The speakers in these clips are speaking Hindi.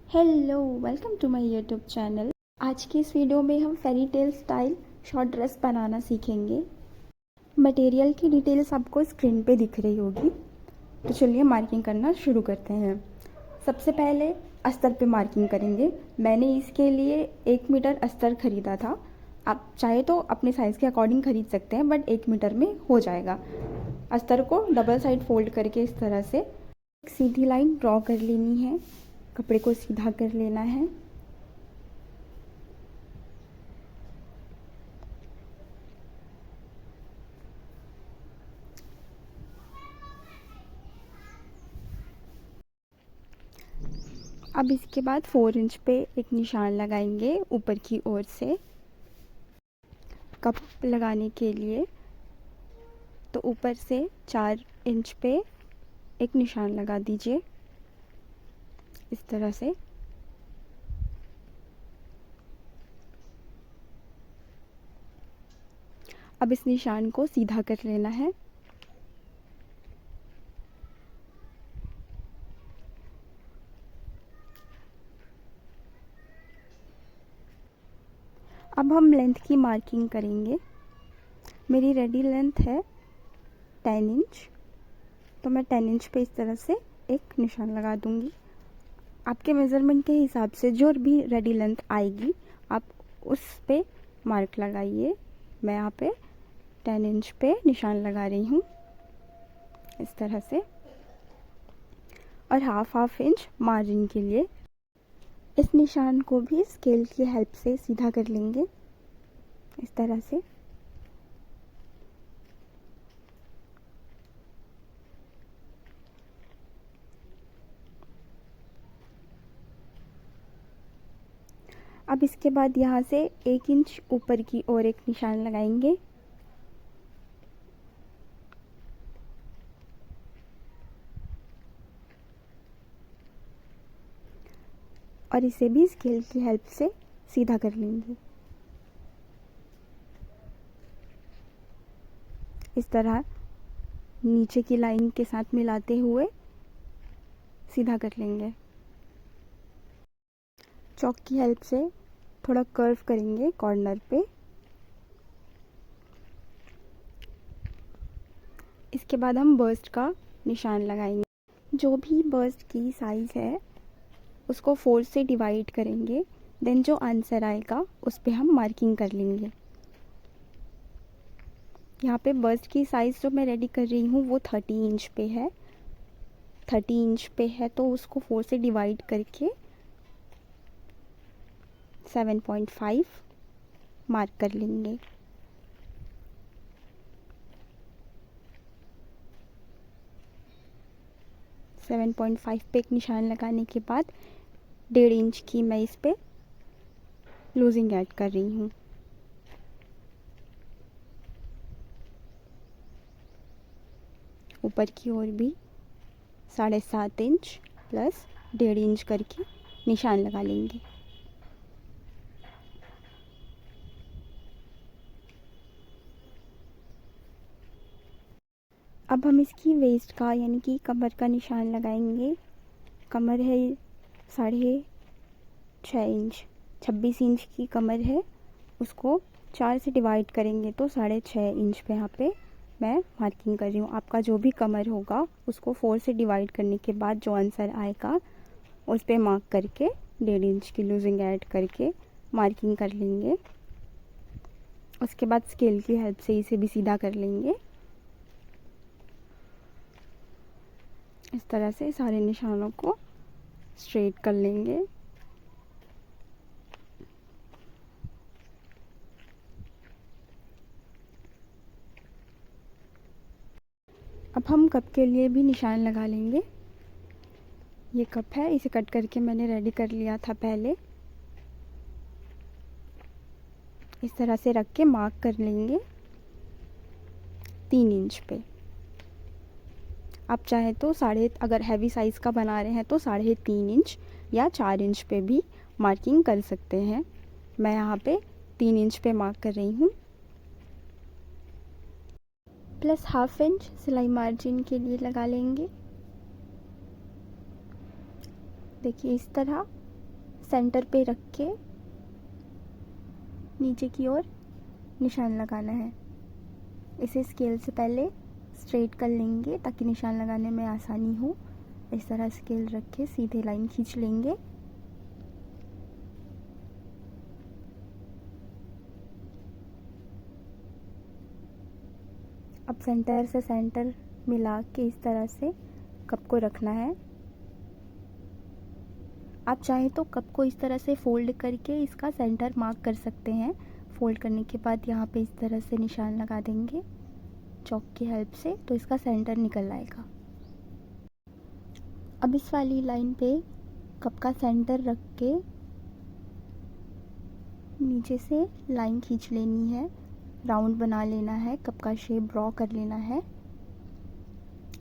Hello, welcome to my YouTube channel. आज की इस वीडियो में हम fairy tale style short dress बनाना सीखेंगे। मटेरियल की डिटेल्स आपको स्क्रीन पे दिख रही होगी। तो चलिए मार्किंग करना शुरू करते हैं। सबसे पहले अस्तर पे मार्किंग करेंगे। मैंने इसके लिए 1 मीटर अस्तर ख़रीदा था। आप चाहे तो अपने साइज़ के अकॉर्डिंग ख़रीद सकते हैं, बट 1 मीटर में हो जाएगा। अस्तर को डबल साइड फोल्ड करके इस तरह से एक सीधी लाइन ड्रॉ कर लेनी है। कपड़े को सीधा कर लेना है। अब इसके बाद 4 इंच पे एक निशान लगाएंगे ऊपर की ओर से। कप लगाने के लिए तो ऊपर से 4 इंच पे एक निशान लगा दीजिए इस तरह से। अब इस निशान को सीधा कर लेना है। अब हम लेंथ की मार्किंग करेंगे। मेरी रेडी लेंथ है 10 इंच, तो मैं 10 इंच पे इस तरह से एक निशान लगा दूंगी। आपके मेज़रमेंट के हिसाब से जो भी रेडी लेंथ आएगी आप उस पे मार्क लगाइए। मैं यहाँ पे 10 इंच पे निशान लगा रही हूँ इस तरह से, और हाफ इंच मार्जिन के लिए। इस निशान को भी स्केल की हेल्प से सीधा कर लेंगे इस तरह से। अब इसके बाद यहाँ से 1 इंच ऊपर की ओर एक निशान लगाएंगे। और इसे भी स्केल की हेल्प से सीधा कर लेंगे इस तरह, नीचे की लाइन के साथ मिलाते हुए सीधा कर लेंगे। चॉक की हेल्प से थोड़ा कर्व करेंगे कॉर्नर पे। इसके बाद हम बर्स्ट का निशान लगाएंगे। जो भी बर्स्ट की साइज़ है उसको 4 से डिवाइड करेंगे, देन जो आंसर आएगा उस पे हम मार्किंग कर लेंगे। यहाँ पे बर्स्ट की साइज़ जो मैं रेडी कर रही हूँ वो 30 इंच पे है। 30 इंच पे है तो उसको 4 से डिवाइड करके 7.5 मार्क कर लेंगे। सेवन पॉइंट फाइव पे एक निशान लगाने के बाद 1.5 इंच की मैं इस पे लूजिंग ऐड कर रही हूँ। ऊपर की ओर भी 7.5 इंच प्लस 1.5 इंच करके निशान लगा लेंगे। अब हम इसकी वेस्ट का यानी कि कमर का निशान लगाएंगे। कमर है 6.5 इंच, 26 इंच की कमर है। उसको 4 से डिवाइड करेंगे तो 6.5 इंच पे यहाँ पे मैं मार्किंग कर रही हूँ। आपका जो भी कमर होगा उसको 4 से डिवाइड करने के बाद जो आंसर आएगा उस पे मार्क करके 1.5 इंच की लूजिंग ऐड करके मार्किंग कर लेंगे। उसके बाद स्केल की हेल्प से इसे भी सीधा कर लेंगे इस तरह से। सारे निशानों को स्ट्रेट कर लेंगे। अब हम कप के लिए भी निशान लगा लेंगे। ये कप है, इसे कट करके मैंने रेडी कर लिया था पहले। इस तरह से रख के मार्क कर लेंगे 3 इंच पे। आप चाहे तो अगर हैवी साइज़ का बना रहे हैं तो 3.5 इंच या 4 इंच पे भी मार्किंग कर सकते हैं। मैं यहाँ पे 3 इंच पे मार्क कर रही हूँ। प्लस हाफ इंच सिलाई मार्जिन के लिए लगा लेंगे। देखिए इस तरह सेंटर पे रख के नीचे की ओर निशान लगाना है। इसे स्केल से पहले स्ट्रेट कर लेंगे ताकि निशान लगाने में आसानी हो। इस तरह स्केल रख के सीधे लाइन खींच लेंगे। अब सेंटर से सेंटर मिला के इस तरह से कप को रखना है। आप चाहें तो कप को इस तरह से फोल्ड करके इसका सेंटर मार्क कर सकते हैं। फोल्ड करने के बाद यहाँ पे इस तरह से निशान लगा देंगे चॉक की हेल्प से, तो इसका सेंटर निकल आएगा। अब इस वाली लाइन पे कप का सेंटर रख के नीचे से लाइन खींच लेनी है, राउंड बना लेना है, कप का शेप ड्रॉ कर लेना है।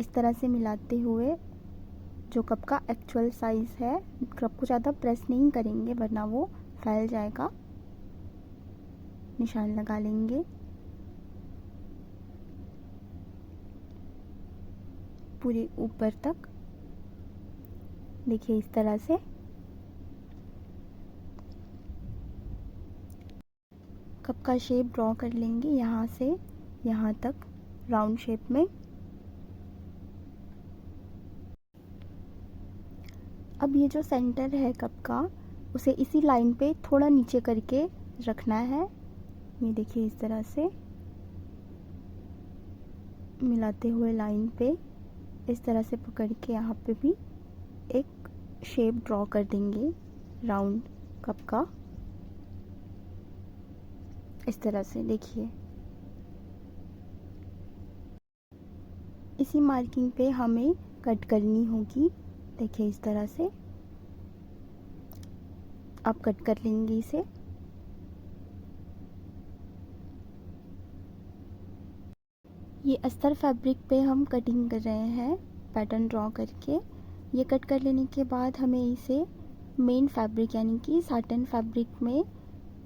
इस तरह से मिलाते हुए जो कप का एक्चुअल साइज़ है, कप को ज़्यादा प्रेस नहीं करेंगे वरना वो फैल जाएगा। निशान लगा लेंगे। पूरे ऊपर तक देखिए इस तरह से। कप का शेप ड्रॉ कर लेंगे यहाँ से यहाँ तक राउंड शेप में। अब ये जो सेंटर है कप का, उसे इसी लाइन पे थोड़ा नीचे करके रखना है। ये देखिए इस तरह से मिलाते हुए लाइन पे इस तरह से पकड़ के यहाँ पे भी एक शेप ड्रॉ कर देंगे राउंड कप का। इस तरह से देखिए। इसी मार्किंग पे हमें कट करनी होगी। देखिए इस तरह से आप कट कर लेंगे इसे। ये अस्तर फैब्रिक पे हम कटिंग कर रहे हैं पैटर्न ड्रॉ करके। ये कट कर लेने के बाद हमें इसे मेन फैब्रिक यानी कि साटन फैब्रिक में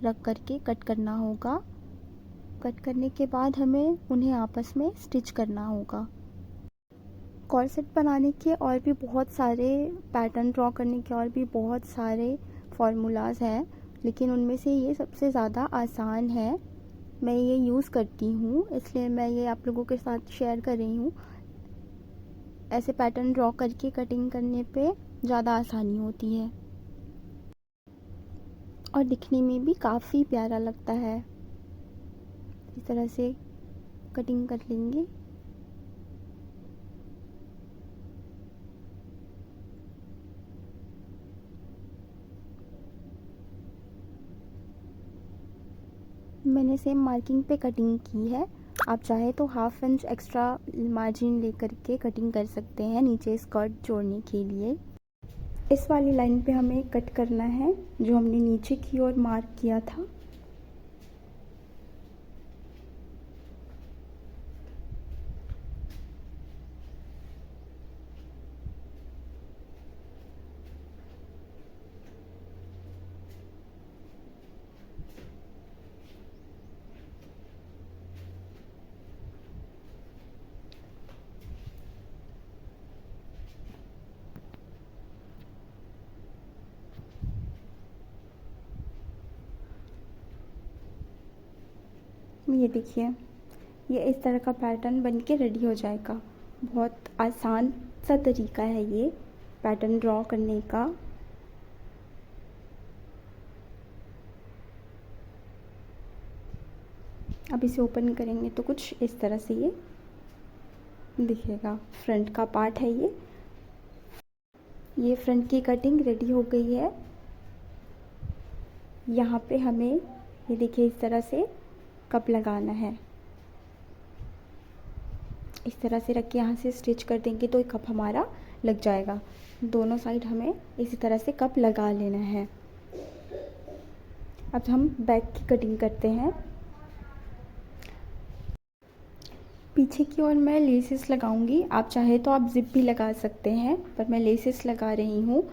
रख करके कट करना होगा। कट करने के बाद हमें उन्हें आपस में स्टिच करना होगा। कॉर्सेट बनाने के और भी बहुत सारे पैटर्न ड्रॉ करने के और भी बहुत सारे फार्मूलाज हैं, लेकिन उनमें से ये सबसे ज़्यादा आसान है। मैं ये यूज़ करती हूँ इसलिए मैं ये आप लोगों के साथ शेयर कर रही हूँ। ऐसे पैटर्न ड्रॉ करके कटिंग करने पे ज़्यादा आसानी होती है और दिखने में भी काफ़ी प्यारा लगता है। इस तरह से कटिंग कर लेंगे। मैंने सेम मार्किंग पे कटिंग की है। आप चाहे तो ½ इंच एक्स्ट्रा मार्जिन लेकर के कटिंग कर सकते हैं नीचे स्कर्ट जोड़ने के लिए। इस वाली लाइन पे हमें कट करना है जो हमने नीचे की ओर मार्क किया था। ये देखिए, ये इस तरह का पैटर्न बन के रेडी हो जाएगा। बहुत आसान सा तरीका है ये पैटर्न ड्रॉ करने का। अब इसे ओपन करेंगे तो कुछ इस तरह से ये दिखेगा। फ्रंट का पार्ट है ये फ्रंट की कटिंग रेडी हो गई है। यहाँ पे हमें ये देखिए इस तरह से कप लगाना है। इस तरह से रख के यहाँ से स्टिच कर देंगे तो कप हमारा लग जाएगा। दोनों साइड हमें इसी तरह से कप लगा लेना है। अब हम बैक की कटिंग करते हैं। पीछे की ओर मैं लेसेस लगाऊंगी। आप चाहे तो आप जिप भी लगा सकते हैं, पर मैं लेसेस लगा रही हूँ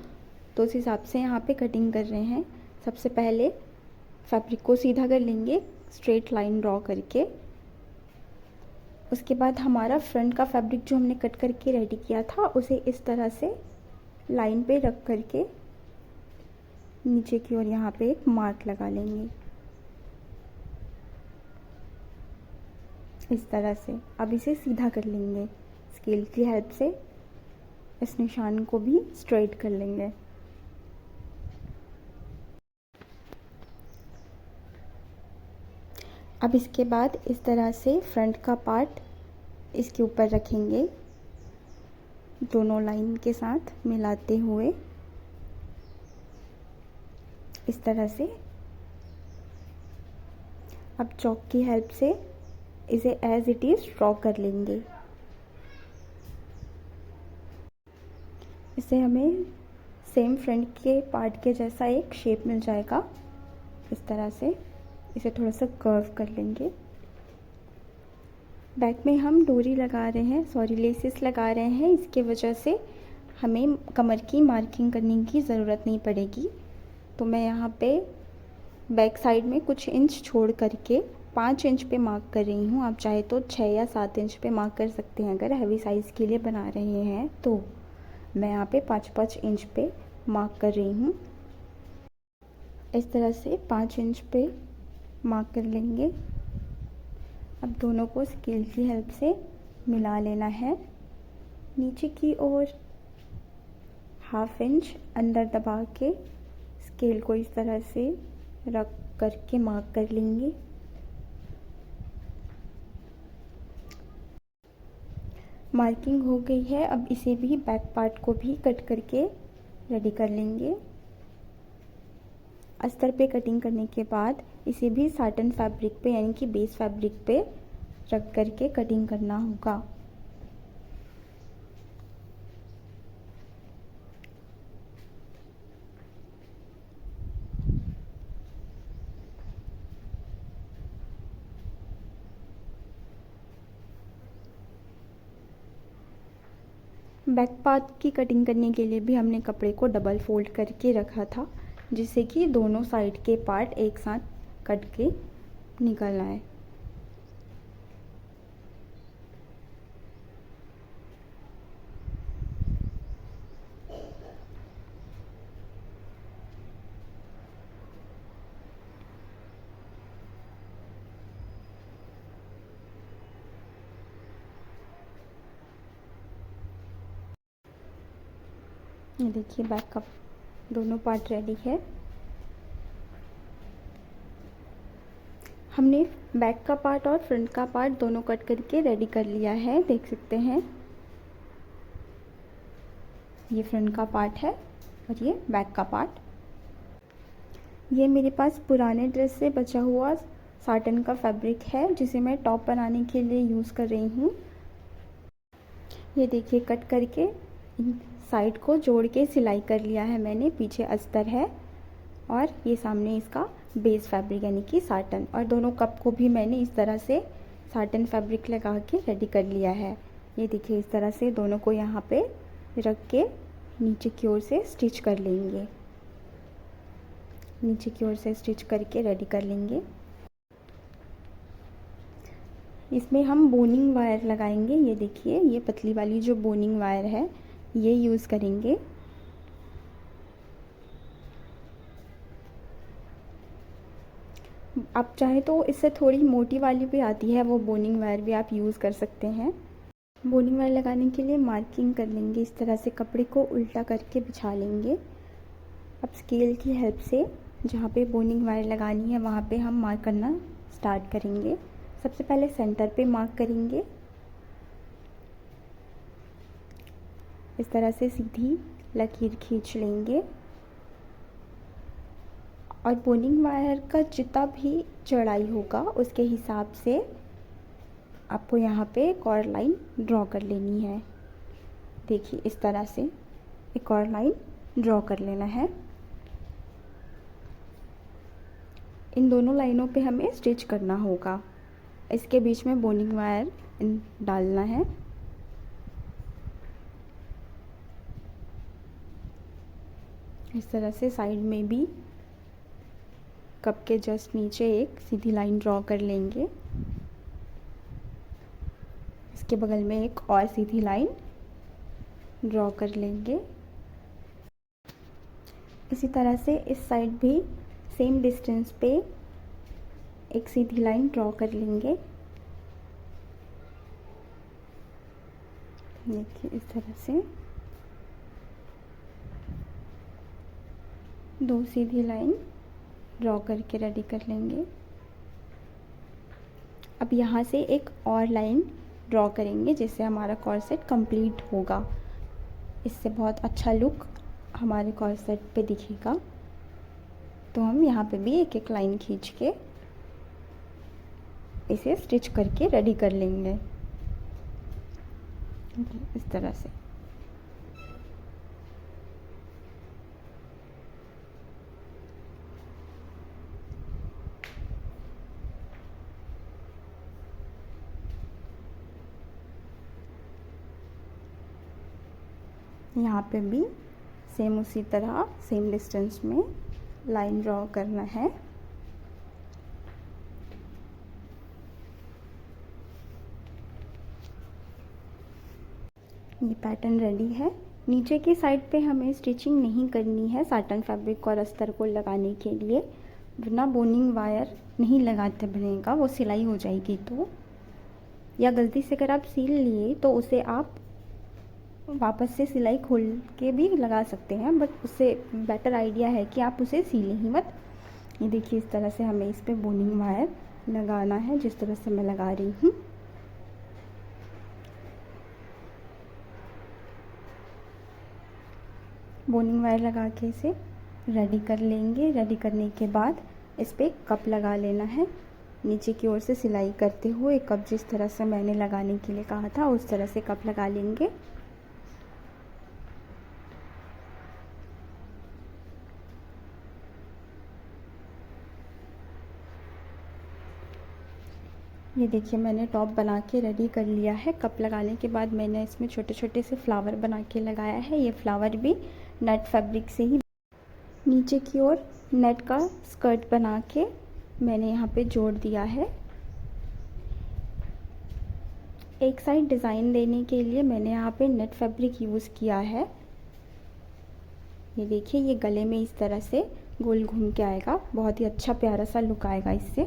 तो उस हिसाब से यहाँ पे कटिंग कर रहे हैं। सबसे पहले फैब्रिक को सीधा कर लेंगे स्ट्रेट लाइन ड्रॉ करके। उसके बाद हमारा फ्रंट का फैब्रिक जो हमने कट करके रेडी किया था उसे इस तरह से लाइन पे रख करके नीचे की ओर यहाँ पे एक मार्क लगा लेंगे इस तरह से। अब इसे सीधा कर लेंगे, स्केल की हेल्प से इस निशान को भी स्ट्रेट कर लेंगे। अब इसके बाद इस तरह से फ्रंट का पार्ट इसके ऊपर रखेंगे, दोनों लाइन के साथ मिलाते हुए इस तरह से। अब चॉक की हेल्प से इसे एज इट इज़ ड्रॉ कर लेंगे। इससे हमें सेम फ्रंट के पार्ट के जैसा एक शेप मिल जाएगा इस तरह से। इसे थोड़ा सा कर्व कर लेंगे। बैक में हम डोरी लगा रहे हैं, सॉरी लेसेस लगा रहे हैं, इसके वजह से हमें कमर की मार्किंग करने की ज़रूरत नहीं पड़ेगी। तो मैं यहाँ पे बैक साइड में कुछ इंच छोड़ करके 5 इंच पे मार्क कर रही हूँ। आप चाहे तो 6 या 7 इंच पे मार्क कर सकते हैं अगर हैवी साइज़ के लिए बना रहे हैं तो। मैं यहाँ पे 5-5 इंच पे मार्क कर रही हूँ। इस तरह से 5 इंच पे मार्क कर लेंगे। अब दोनों को स्केल की हेल्प से मिला लेना है। नीचे की ओर 1/2 इंच अंदर दबा के स्केल को इस तरह से रख करके मार्क कर लेंगे। मार्किंग हो गई है। अब इसे भी बैक पार्ट को भी कट करके रेडी कर लेंगे। अस्तर पे कटिंग करने के बाद इसे भी साटन फैब्रिक पे यानी कि बेस फैब्रिक पे रख करके कटिंग करना होगा। बैक पार्ट की कटिंग करने के लिए भी हमने कपड़े को डबल फोल्ड करके रखा था, जिससे कि दोनों साइड के पार्ट एक साथ कट के निकल आए। ये देखिए बैक का दोनों पार्ट रेडी है। हमने बैक का पार्ट और फ्रंट का पार्ट दोनों कट करके रेडी कर लिया है, देख सकते हैं। ये फ्रंट का पार्ट है और ये बैक का पार्ट। ये मेरे पास पुराने ड्रेस से बचा हुआ साटन का फैब्रिक है, जिसे मैं टॉप बनाने के लिए यूज़ कर रही हूँ। ये देखिए कट करके साइड को जोड़ के सिलाई कर लिया है मैंने। पीछे अस्तर है और ये सामने इसका बेस फैब्रिक यानी कि साटन। और दोनों कप को भी मैंने इस तरह से साटन फैब्रिक लगा के रेडी कर लिया है। ये देखिए इस तरह से दोनों को यहाँ पे रख के नीचे की ओर से स्टिच कर लेंगे। नीचे की ओर से स्टिच करके रेडी कर लेंगे। इसमें हम बोनिंग वायर लगाएंगे। ये देखिए ये पतली वाली जो बोनिंग वायर है ये यूज़ करेंगे। आप चाहे तो इससे थोड़ी मोटी वाली भी आती है, वो बोनिंग वायर भी आप यूज़ कर सकते हैं। बोनिंग वायर लगाने के लिए मार्किंग कर लेंगे। इस तरह से कपड़े को उल्टा करके बिछा लेंगे। अब स्केल की हेल्प से जहाँ पे बोनिंग वायर लगानी है वहाँ पे हम मार्क करना स्टार्ट करेंगे। सबसे पहले सेंटर पे मार्क करेंगे। इस तरह से सीधी लकीर खींच लेंगे और बोनिंग वायर का जितना भी चौड़ाई होगा उसके हिसाब से आपको यहाँ पे एक और लाइन ड्रॉ कर लेनी है। देखिए इस तरह से एक और लाइन ड्रॉ कर लेना है। इन दोनों लाइनों पे हमें स्टिच करना होगा। इसके बीच में बोनिंग वायर डालना है। इस तरह से साइड में भी कप के जस्ट नीचे एक सीधी लाइन ड्रॉ कर लेंगे। इसके बगल में एक और सीधी लाइन ड्रॉ कर लेंगे। इसी तरह से इस साइड भी सेम डिस्टेंस पे एक सीधी लाइन ड्रॉ कर लेंगे। देखिए इस तरह से 2 सीधी लाइन ड्रॉ करके रेडी कर लेंगे। अब यहाँ से एक और लाइन ड्रॉ करेंगे जिससे हमारा कॉर्सेट कंप्लीट होगा। इससे बहुत अच्छा लुक हमारे कॉर्सेट पे दिखेगा। तो हम यहाँ पे भी एक एक लाइन खींच के इसे स्टिच करके रेडी कर लेंगे इस तरह से। यहाँ पे भी सेम उसी तरह सेम डिस्टेंस में लाइन ड्रॉ करना है। ये पैटर्न रेडी है। नीचे की साइड पे हमें स्टिचिंग नहीं करनी है साटन फैब्रिक और अस्तर को लगाने के लिए, वरना बोनिंग वायर नहीं लगाते बनेगा, वो सिलाई हो जाएगी। तो या गलती से अगर आप सील लिए तो उसे आप वापस से सिलाई खोल के भी लगा सकते हैं, बट उससे बेटर आइडिया है कि आप उसे सीलें ही मत। ये देखिए इस तरह से हमें इस पे बोनिंग वायर लगाना है, जिस तरह से मैं लगा रही हूँ। बोनिंग वायर लगा के इसे रेडी कर लेंगे। रेडी करने के बाद इस पे कप लगा लेना है। नीचे की ओर से सिलाई करते हुए कप जिस तरह से मैंने लगाने के लिए कहा था उस तरह से कप लगा लेंगे। ये देखिए मैंने टॉप बना के रेडी कर लिया है। कप लगाने के बाद मैंने इसमें छोटे छोटे से फ्लावर बना के लगाया है। ये फ्लावर भी नेट फैब्रिक से ही नीचे की ओर नेट का स्कर्ट बना के मैंने यहाँ पे जोड़ दिया है। एक साइड डिज़ाइन देने के लिए मैंने यहाँ पे नेट फैब्रिक यूज़ किया है। ये देखिए ये गले में इस तरह से गोल घूम के आएगा, बहुत ही अच्छा प्यारा सा लुक आएगा इससे।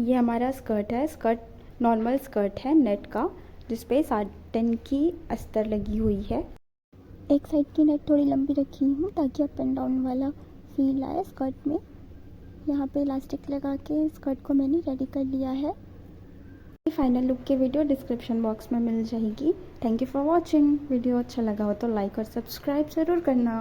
ये हमारा स्कर्ट है। स्कर्ट नॉर्मल स्कर्ट है नेट का, जिस पे साटन की अस्तर लगी हुई है। एक साइड की नेट थोड़ी लंबी रखी हूँ ताकि अप एंड डाउन वाला फील आए स्कर्ट में। यहाँ पे इलास्टिक लगा के स्कर्ट को मैंने रेडी कर लिया है। फाइनल लुक की वीडियो डिस्क्रिप्शन बॉक्स में मिल जाएगी। Thank you for watching. Video अच्छा लगा हो तो लाइक और सब्सक्राइब ज़रूर करना।